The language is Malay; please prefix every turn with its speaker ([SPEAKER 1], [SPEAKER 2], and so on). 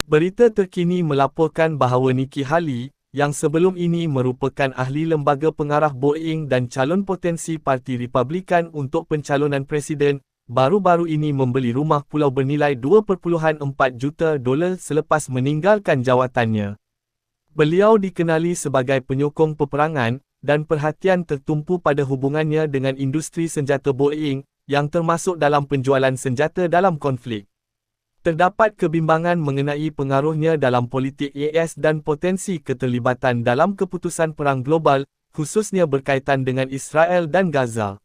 [SPEAKER 1] Berita terkini melaporkan bahawa Nikki Haley, yang sebelum ini merupakan ahli lembaga pengarah Boeing dan calon potensi Parti Republikan untuk pencalonan presiden, baru-baru ini membeli rumah pulau bernilai $2.4 juta selepas meninggalkan jawatannya. Beliau dikenali sebagai penyokong peperangan, dan perhatian tertumpu pada hubungannya dengan industri senjata Boeing, yang termasuk dalam penjualan senjata dalam konflik. Terdapat kebimbangan mengenai pengaruhnya dalam politik AS dan potensi keterlibatan dalam keputusan perang global, khususnya berkaitan dengan Israel dan Gaza.